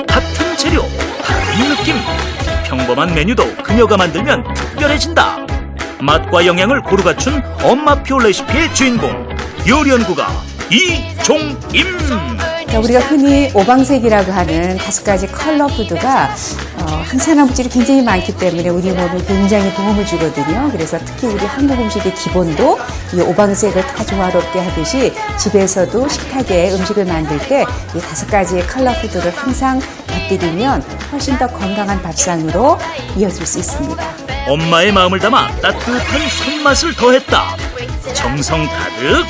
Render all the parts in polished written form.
같은 재료, 다른 느낌. 평범한 메뉴도 그녀가 만들면 특별해진다. 맛과 영양을 고루 갖춘 엄마표 레시피의 주인공, 요리연구가 이종임. 우리가 흔히 오방색이라고 하는 5가지 컬러 푸드가 항산화 물질이 굉장히 많기 때문에 우리 몸에 굉장히 도움을 주거든요. 그래서 특히 우리 한국 음식의 기본도 이 오방색을 다 조화롭게 하듯이 집에서도 식탁에 음식을 만들 때 이 5가지의 컬러 푸드를 항상 곁들이면 훨씬 더 건강한 밥상으로 이어질 수 있습니다. 엄마의 마음을 담아 따뜻한 손맛을 더했다. 정성 가득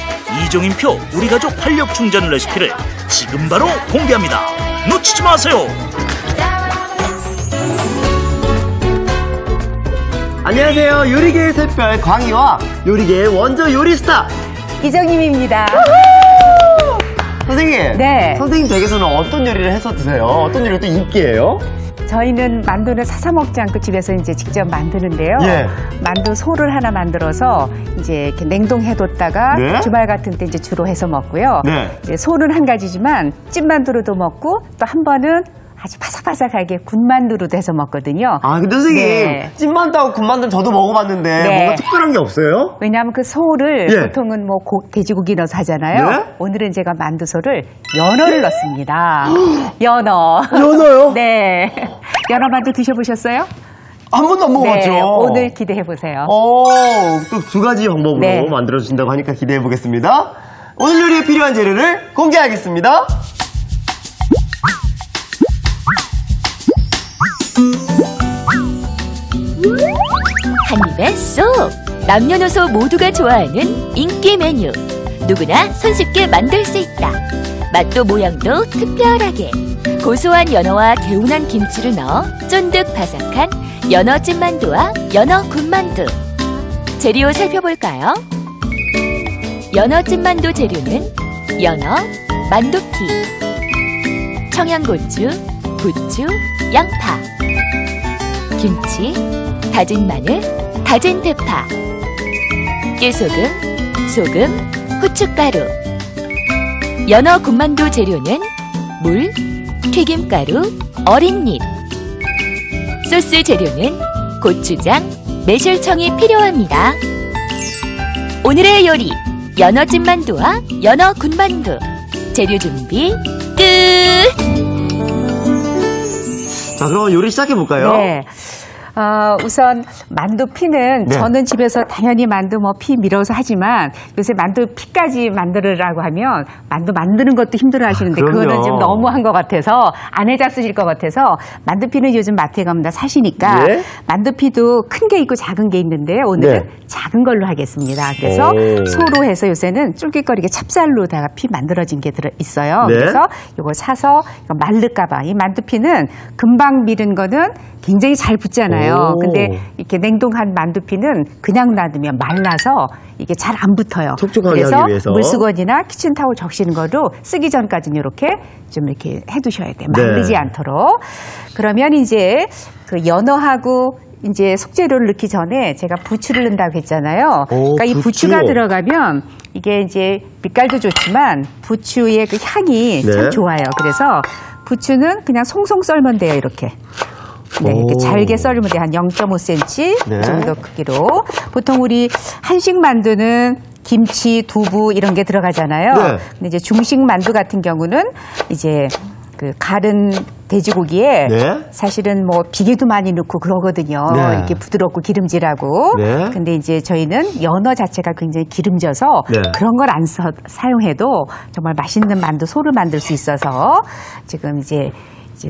이종임표 우리 가족 활력 충전 레시피를 지금 바로 공개합니다. 놓치지 마세요. 안녕하세요. 요리계의 샛별 광희와 요리계의 원조 요리스타 이정임입니다. 선생님. 네. 선생님 댁에서는 어떤 요리를 해서 드세요? 어떤 요리가 또 인기예요? 저희는 만두는 사서 먹지 않고 집에서 이제 직접 만드는데요. 예. 만두 소를 하나 만들어서 이제 이렇게 냉동해뒀다가 네. 주말 같은 때 이제 주로 해서 먹고요. 네. 이제 소는 한 가지지만 찐만두로도 먹고 또 한 번은 아주 바삭바삭하게 군만두로도 해서 먹거든요. 아, 근데 선생님 네. 찐만두하고 군만두는 저도 먹어봤는데 네. 뭔가 특별한 게 없어요? 왜냐하면 그 소를 예. 보통은 뭐 돼지고기 넣어서 하잖아요. 네? 오늘은 제가 만두소를 연어를 넣습니다. 연어. 연어요? 네. 연어 만두 드셔보셨어요? 한 번도 안 먹어봤죠. 네, 오늘 기대해보세요. 또 2가지 방법으로 네. 만들어주신다고 하니까 기대해보겠습니다. 오늘 요리에 필요한 재료를 공개하겠습니다. 한 입에 쏙! 남녀노소 모두가 좋아하는 인기 메뉴. 누구나 손쉽게 만들 수 있다. 맛도 모양도 특별하게. 고소한 연어와 개운한 김치를 넣어 쫀득 바삭한 연어 찐만두와 연어 군만두. 재료 살펴볼까요? 연어 찐만두 재료는 연어, 만두피, 청양고추, 부추, 양파, 김치, 다진 마늘, 다진 대파, 깨소금, 소금, 후춧가루. 연어 군만두 재료는 물, 튀김가루, 어린잎. 소스 재료는 고추장, 매실청이 필요합니다. 오늘의 요리, 연어 찐만두와 연어 군만두. 재료 준비 끝! 자, 그럼 요리 시작해볼까요? 네. 우선 만두피는 네. 저는 집에서 당연히 만두 피 밀어서 하지만 요새 만두피까지 만들으라고 하면 만두 만드는 것도 힘들어 하시는데 그럼요. 그거는 좀 너무한 것 같아서 안 해잡수실 것 같아서 만두피는 요즘 마트에 가면 다 사시니까 네. 만두피도 큰 게 있고 작은 게 있는데 오늘은 네. 작은 걸로 하겠습니다. 그래서 오. 소로 해서 요새는 쫄깃거리게 찹쌀로다가 피 만들어진 게 있어요. 네. 그래서 이걸 사서 이거 말릴까봐 이 만두피는 금방 미른 거는 굉장히 잘 붙잖아요. 오. 근데 이렇게 냉동한 만두피는 그냥 놔두면 말라서 이게 잘 안 붙어요. 촉촉하게 그래서 하기 위해서. 물수건이나 키친타올 적시는 거로 쓰기 전까지는 이렇게 좀 이렇게 해두셔야 돼요. 말리지 네. 않도록. 그러면 이제 그 연어하고 이제 속재료를 넣기 전에 제가 부추를 넣는다고 했잖아요. 오, 그러니까 이 부추. 부추가 들어가면 이게 이제 빛깔도 좋지만 부추의 그 향이 네. 참 좋아요. 그래서 부추는 그냥 송송 썰면 돼요. 이렇게. 네, 이렇게 오. 잘게 썰면 돼요. 한 0.5cm 네. 정도 크기로. 보통 우리 한식 만두는 김치, 두부 이런 게 들어가잖아요. 네. 근데 이제 중식 만두 같은 경우는 이제 그 갈은 돼지고기에 네. 사실은 뭐 비계도 많이 넣고 그러거든요. 네. 이렇게 부드럽고 기름지라고. 네. 근데 이제 저희는 연어 자체가 굉장히 기름져서 네. 그런 걸 안 사용해도 정말 맛있는 만두 소를 만들 수 있어서 지금 이제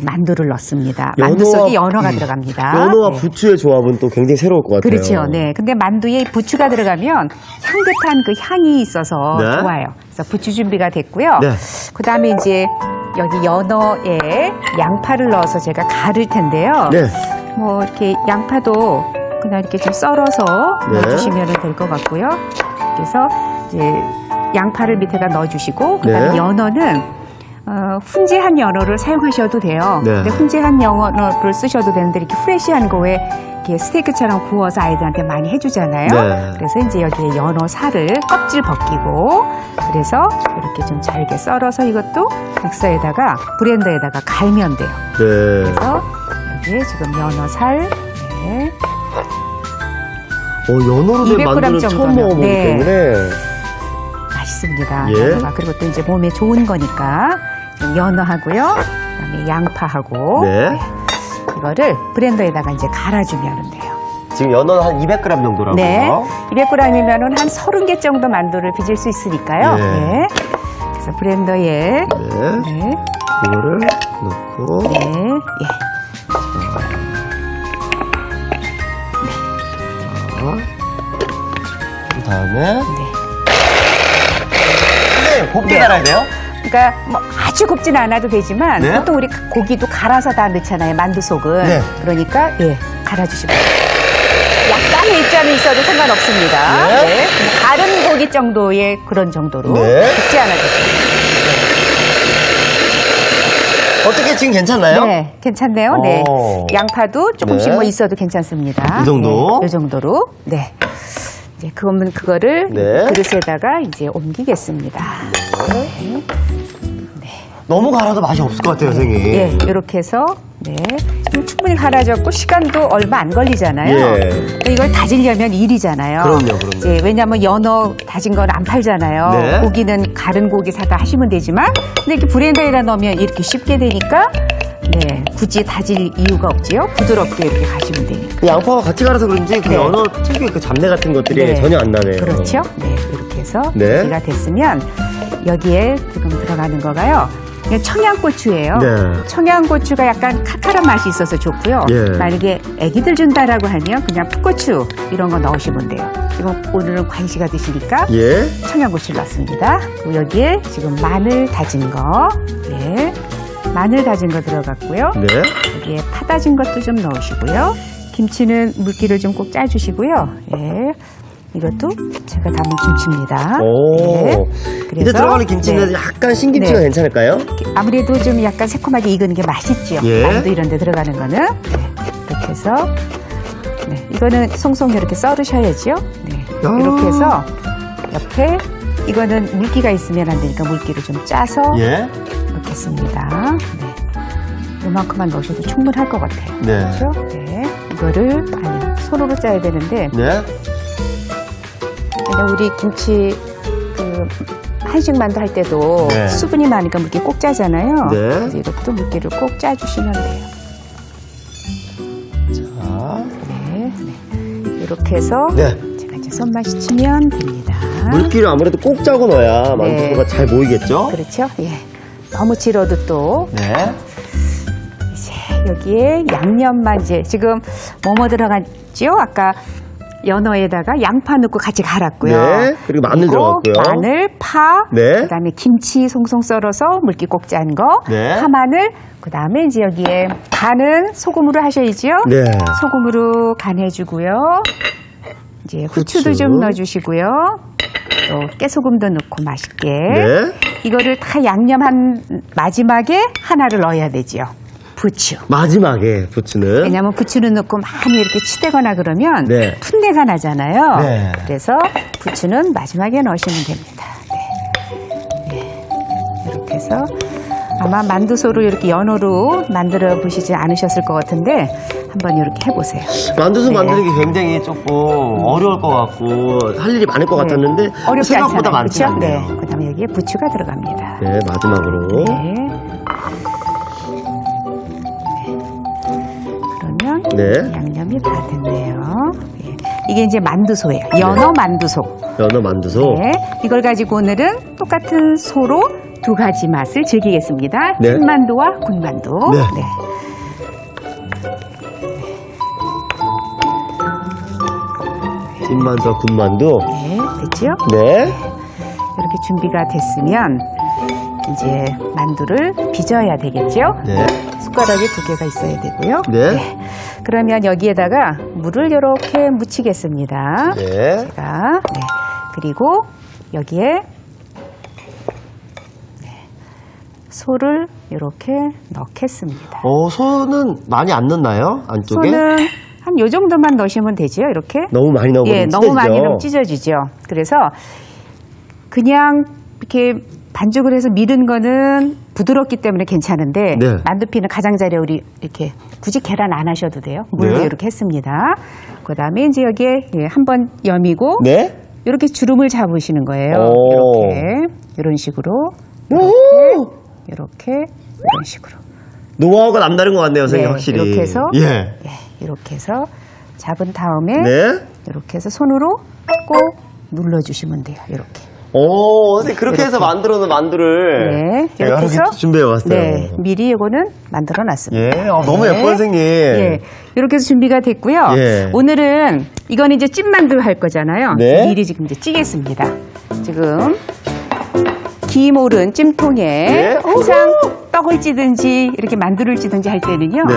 만두를 넣습니다. 만두 속에 연어가 들어갑니다. 연어와 네. 부추의 조합은 또 굉장히 새로울 것 같아요. 그렇죠. 네. 근데 만두에 부추가 들어가면 향긋한 그 향이 있어서 네. 좋아요. 그래서 부추 준비가 됐고요. 네. 그 다음에 이제 여기 연어에 양파를 넣어서 제가 갈을 텐데요. 네. 뭐 이렇게 양파도 그냥 이렇게 좀 썰어서 네. 넣어주시면 될 것 같고요. 그래서 이제 양파를 밑에다 넣어주시고 그다음에 네. 연어는 훈제한 연어를 사용하셔도 돼요. 네. 근데 훈제한 연어를 쓰셔도 되는데 이렇게 프레시한 거에 이렇게 스테이크처럼 구워서 아이들한테 많이 해주잖아요. 네. 그래서 이제 여기에 연어 살을 껍질 벗기고 그래서 이렇게 좀 잘게 썰어서 이것도 믹서에다가 브렌더에다가 갈면 돼요. 네. 그래서 여기에 지금 연어 살, 네. 연어로 된 200g 만두는 처음 정도면, 먹어보기 네. 때문에. 맛있습니다. 예. 연어가. 그리고 또 이제 몸에 좋은 거니까 연어하고요. 그다음에 양파하고 네. 이거를 브렌더에다가 이제 갈아주면 돼요. 지금 연어는 한 200g 정도라고요. 네. 200g이면은 한 30개 정도 만두를 빚을 수 있으니까요. 네. 네. 그래서 브렌더에 네. 네. 이거를 넣고. 네. 예. 그 다음에. 네. 선생님, 곱게 네. 갈아야 돼요? 그러니까 뭐 아주 곱진 않아도 되지만 네? 보통 우리 고기도 갈아서 다 넣잖아요. 만두 속은. 네. 그러니까 예, 갈아주시면 돼요. 약간의 입자는 있어도 상관없습니다. 네. 네. 그냥 다른 고기 정도의 그런 정도로 네. 굽지 않아도 돼요. 어떻게 지금 괜찮나요? 네, 괜찮네요. 네. 오. 양파도 조금씩 네. 뭐 있어도 괜찮습니다. 이 정도? 네, 이 정도로. 네. 이제 그거를 네. 그릇에다가 이제 옮기겠습니다. 너무 갈아도 맛이 없을 것 같아요, 선생님. 예, 이렇게 해서 네, 지금 충분히 갈아졌고 시간도 얼마 안 걸리잖아요. 예. 이걸 다지려면 일이잖아요. 그럼요. 이제 왜냐하면 연어 다진 건 안 팔잖아요. 네. 고기는 갈은 고기 사다 하시면 되지만, 근데 이렇게 브렌더에다 넣으면 이렇게 쉽게 되니까, 네, 굳이 다질 이유가 없지요. 부드럽게 이렇게 가시면 되니까. 그 양파와 같이 갈아서 그런지 그 네. 연어 특유의 그 잡내 같은 것들이 네. 전혀 안 나네요. 그렇죠. 네, 이렇게 해서 네. 여기가 됐으면 여기에 지금 들어가는 거가요. 그냥 청양고추예요. 네. 청양고추가 약간 칼칼한 맛이 있어서 좋고요. 예. 만약에 애기들 준다라고 하면 그냥 풋고추 이런 거 넣으시면 돼요. 지금 오늘은 관시가 드시니까 예. 청양고추를 넣습니다. 그리고 여기에 지금 마늘 다진 거, 예, 마늘 다진 거 들어갔고요. 네. 여기에 파 다진 것도 좀 넣으시고요. 김치는 물기를 좀 꼭 짜주시고요. 예. 이것도 제가 담은 김치입니다. 오. 네. 이제 들어가는 김치는 네. 약간 신김치가 네. 괜찮을까요? 아무래도 좀 약간 새콤하게 익은 게 맛있죠. 예. 만두 이런 데 들어가는 거는. 네. 이렇게 해서 네. 이거는 송송 이렇게 썰으셔야죠. 네. 아. 이렇게 해서 옆에 이거는 물기가 있으면 안 되니까 물기를 좀 짜서 예. 넣겠습니다. 네. 요만큼만 넣으셔도 충분할 것 같아요. 네. 그렇죠? 네. 이거를 아니 손으로 짜야 되는데 네. 그냥 우리 김치 그 한식 만두 할 때도 네. 수분이 많으니까 물기 꼭 짜잖아요. 네. 그래서 이것도 물기를 꼭 짜주시면 돼요. 자. 네, 네. 이렇게 해서 네. 제가 이제 손만 씻으면 됩니다. 물기를 아무래도 꼭 짜고 넣어야 만두가 잘 모이겠죠? 그렇죠? 예. 너무 질어도 또 네. 이제 여기에 양념만 이제 지금 뭐뭐 들어갔죠? 아까 연어에다가 양파 넣고 같이 갈았고요. 네. 그리고 마늘 들어갔고요. 마늘, 파, 네. 그다음에 김치 송송 썰어서 물기 꼭 짠 거, 네. 파마늘, 그다음에 이제 여기에 간은 소금으로 하셔야지요. 네. 소금으로 간해주고요. 이제 후추도 후추. 좀 넣어주시고요. 또 깨소금도 넣고 맛있게. 네. 이거를 다 양념한 마지막에 하나를 넣어야 되지요. 부추. 마지막에 부추는. 왜냐하면 부추는 넣고 많이 이렇게 치대거나 그러면 네. 풋내가 나잖아요. 네. 그래서 부추는 마지막에 넣으시면 됩니다. 네. 네. 이렇게 해서 아마 만두소를 이렇게 연어로 만들어 보시지 않으셨을 것 같은데 한번 이렇게 해보세요. 만두소 네. 만드는 게 굉장히 조금 어려울 것 같고 할 일이 많을 것 같았는데 어렵지 생각보다 않잖아요. 많지 그렇죠? 않네요. 네. 그다음에 여기에 부추가 들어갑니다. 네, 마지막으로. 네. 그러면 네. 양념이 다 됐네요. 예. 이게 이제 만두소예요. 연어 만두소. 연어 만두소. 네. 이걸 가지고 오늘은 똑같은 소로 두 가지 맛을 즐기겠습니다. 네. 찐만두와 군만두. 네. 찐만두와 군만두. 네, 됐죠? 네. 이렇게 준비가 됐으면 이제 만두를 빚어야 되겠죠? 네. 숟가락이 두 개가 있어야 되고요. 네. 그러면 여기에다가 물을 이렇게 묻히겠습니다. 네. 제가. 네. 그리고 여기에 소를 이렇게 넣겠습니다. 소는 많이 안 넣나요? 안쪽에? 소는 한 요 정도만 넣으시면 되죠. 이렇게. 너무 많이 넣으면 예, 찢어지죠? 너무 많이 넣으면 찢어지죠. 그래서 그냥 이렇게 반죽을 해서 밀은 거는 부드럽기 때문에 괜찮은데 네. 만두피는 가장자리 우리 이렇게 굳이 계란 안 하셔도 돼요. 물로 네. 이렇게 했습니다. 그다음에 이제 여기에 한번 여미고 네? 이렇게 주름을 잡으시는 거예요. 오. 이렇게 이런 식으로 오! 이렇게 이런 식으로. 노하우가 남다른 것 같네요, 선생님, 네, 확실히. 이렇게 해서 예. 예, 이렇게 해서 잡은 다음에 네. 이렇게 해서 손으로 꼭 눌러주시면 돼요. 이렇게. 선생님, 그렇게 해서 만들어 놓은 만두를. 네, 제가 이렇게 해서 준비해 왔어요. 네, 미리 이거는 만들어 놨습니다. 예, 너무 예뻐요, 선생님. 예, 이렇게 해서 준비가 됐고요. 예. 오늘은 이거는 이제 찐만두 할 거잖아요. 네. 미리 지금 이제 찌겠습니다. 지금 김 오른 찜통에 네. 항상 떡을 찌든지 이렇게 만두를 찌든지 할 때는요. 네.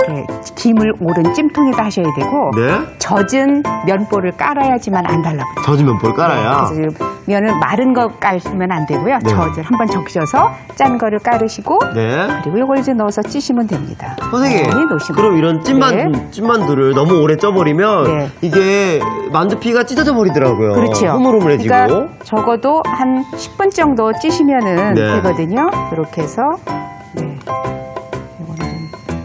이렇게 김을 오른 찜통에다 하셔야 되고 네. 젖은 면보를 깔아야지만 안 달라붙어요. 젖은 면보를 깔아야. 그래서 지금 면은 마른 거 깔면 안 되고요. 네. 젖을 한번 적셔서 짠 거를 깔으시고 네. 그리고 이걸 이제 넣어서 찌시면 됩니다. 선생님, 많이 놓으시면 그럼 이런 찐만두를 너무 오래 쪄버리면 네. 이게 만두피가 찢어져 버리더라고요. 그렇죠. 흐물흐물해지고. 그러니까 적어도 한 10분 정도 찌시면은 네. 되거든요. 이렇게 해서 네. 이거는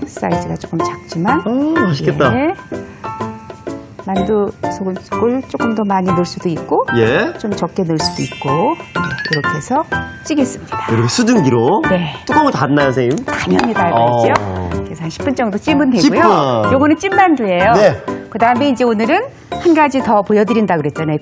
좀 사이즈가 조금 작지만 맛있겠다. 예. 만두 소금을 조금 더 많이 넣을 수도 있고 예. 좀 적게 넣을 수도 있고 네, 이렇게 해서 찌겠습니다. 이렇게 수증기로. 네. 뚜껑을 닫나요, 선생님? 당연히 닮아있죠. 그래서 한 10분 정도 찌면 되고요. 10분. 요거는 찐만두예요. 네. 그 다음에 이제 오늘은 한 가지 더 보여드린다고 그랬잖아요.